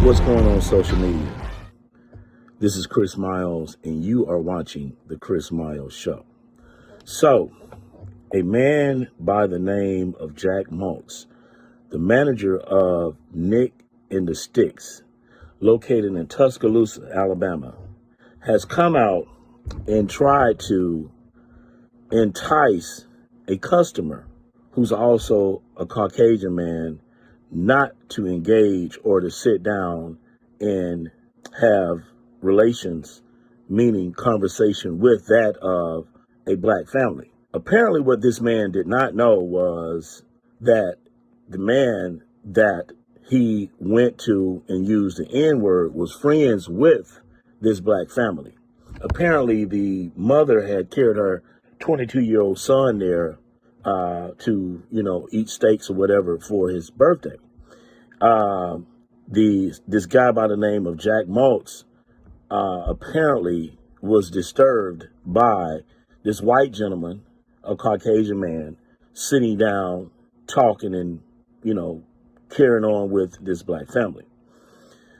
What's going on social media? This is Chris Miles, and you are watching The Chris Miles Show. So, a man by the name of Jack Maltz, the manager of Nick and the Sticks, located in Tuscaloosa, Alabama, has come out and tried to entice a customer who's also a Caucasian man not to engage or to sit down and have relations, meaning conversation with that of a black family. Apparently what this man did not know was that the man that he went to and used the N-word was friends with this black family. Apparently the mother had carried her 22-year-old son there to, eat steaks or whatever for his birthday. This guy by the name of Jack Maltz apparently was disturbed by this white gentleman, a Caucasian man, sitting down, talking and, carrying on with this black family.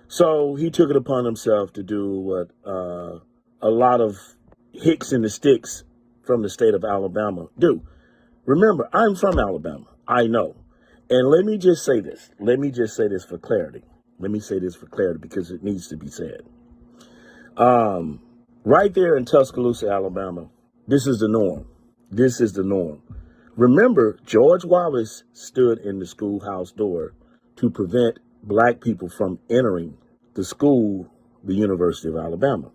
So he took it upon himself to do what a lot of hicks in the sticks from the state of Alabama do. Remember, I'm from Alabama. I know. And let me just say this. Let me just say this for clarity. Let me say this for clarity because it needs to be said. Right there in Tuscaloosa, Alabama, this is the norm. This is the norm. Remember, George Wallace stood in the schoolhouse door to prevent black people from entering the school, the University of Alabama.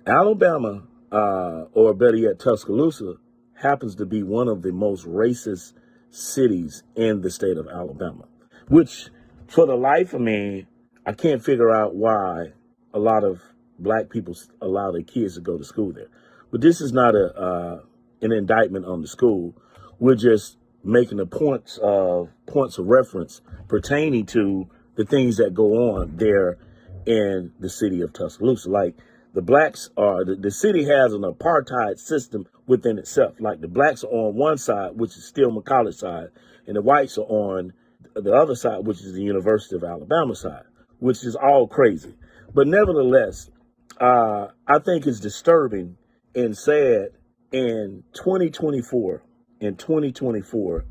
Alabama, or better yet, Tuscaloosa, happens to be one of the most racist cities in the state of Alabama, which for the life of me, I can't figure out why a lot of black people allow their kids to go to school there. But this is not an indictment on the school. We're just making the points of reference pertaining to the things that go on there in the city of Tuscaloosa. Like the blacks the city has an apartheid system within itself. Like the blacks are on one side, which is still McCollege side, and the whites are on the other side, which is the University of Alabama side, which is all crazy. But nevertheless, I think it's disturbing and sad in 2024,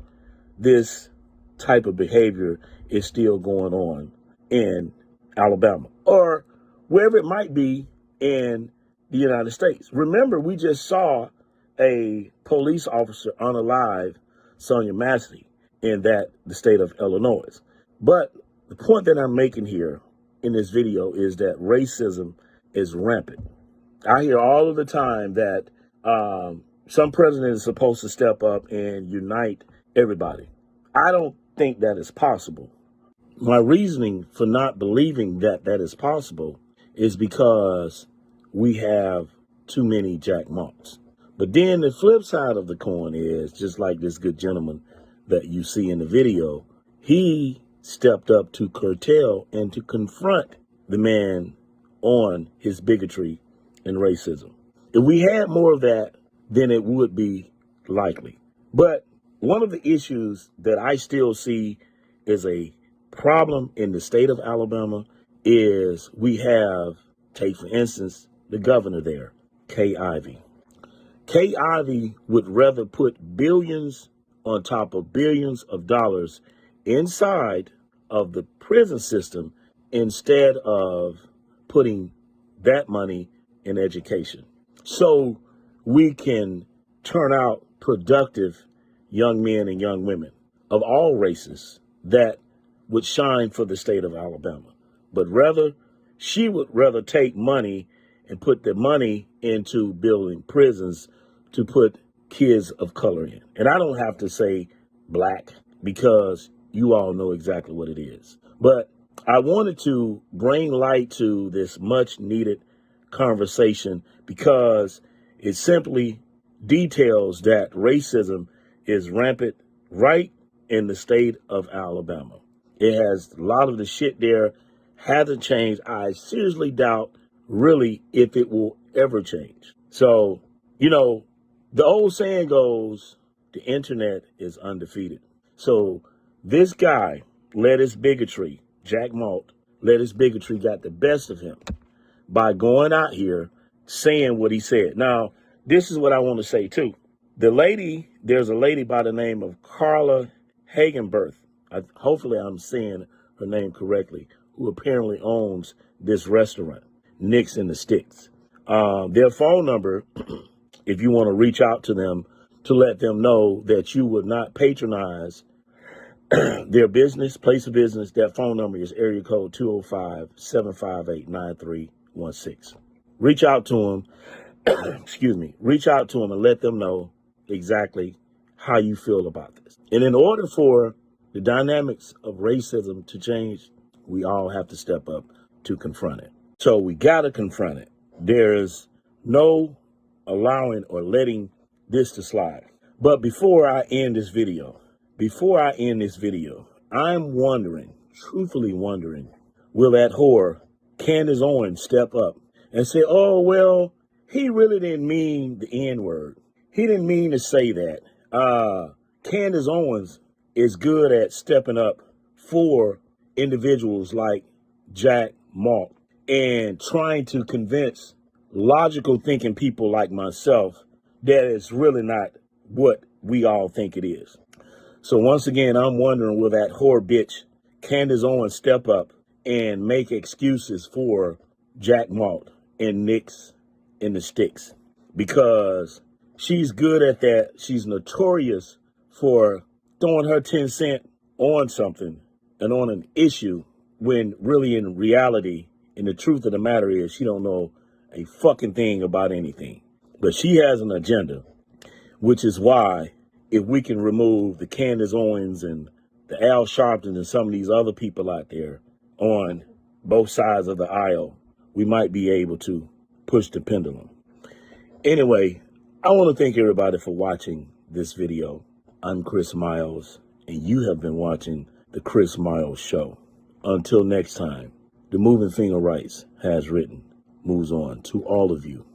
this type of behavior is still going on in Alabama or wherever it might be in the United States. Remember, we just saw a police officer unalive Sonia Massey in the state of Illinois. But the point that I'm making here in this video is that racism is rampant. I hear all of the time that some president is supposed to step up and unite everybody. I don't think that is possible. My reasoning for not believing that that is possible is because we have too many Jack Maltz. But then the flip side of the coin is, just like this good gentleman that you see in the video, he stepped up to curtail and to confront the man on his bigotry and racism. If we had more of that, then it would be likely. But one of the issues that I still see is a problem in the state of Alabama is we have, take for instance, the governor there, Kay Ivey. Kay Ivey would rather put billions on top of billions of dollars inside of the prison system instead of putting that money in education. So we can turn out productive young men and young women of all races that would shine for the state of Alabama. But she would rather take money and put the money into building prisons to put kids of color in. And I don't have to say black because you all know exactly what it is. But I wanted to bring light to this much needed conversation because it simply details that racism is rampant right in the state of Alabama. It has a lot of the shit there hasn't changed. I seriously doubt really if it will ever change. So, the old saying goes, the internet is undefeated. So this guy let his bigotry, Jack Maltz, let his bigotry got the best of him by going out here saying what he said. Now, this is what I want to say too. There's a lady by the name of Carla Hagenberth. Hopefully I'm saying her name correctly, who apparently owns this restaurant, Nick's in the Sticks. Their phone number, if you want to reach out to them to let them know that you would not patronize their business, place of business, their phone number is area code 205-758-9316. Reach out to them, reach out to them and let them know exactly how you feel about this. And in order for the dynamics of racism to change, we all have to step up to confront it. So we got to confront it. There's no allowing or letting this to slide. But before I end this video, I'm wondering, truthfully wondering, will that whore, Candace Owens, step up and say, oh, well, he really didn't mean the N-word. He didn't mean to say that. Candace Owens is good at stepping up for individuals like Jack Malt and trying to convince logical thinking people like myself that it's really not what we all think it is. So once again, I'm wondering, will that whore bitch Candace Owens step up and make excuses for Jack Malt and Nick's in the Sticks? Because she's good at that. She's notorious for throwing her 10 cents on something and on an issue when really in reality, and the truth of the matter is she don't know a fucking thing about anything. But she has an agenda, which is why if we can remove the Candace Owens and the Al Sharptons and some of these other people out there on both sides of the aisle, we might be able to push the pendulum. Anyway, I want to thank everybody for watching this video. I'm Chris Miles, and you have been watching The Chris Miles Show. Until next time, the Moving Finger Rights has written, moves on to all of you.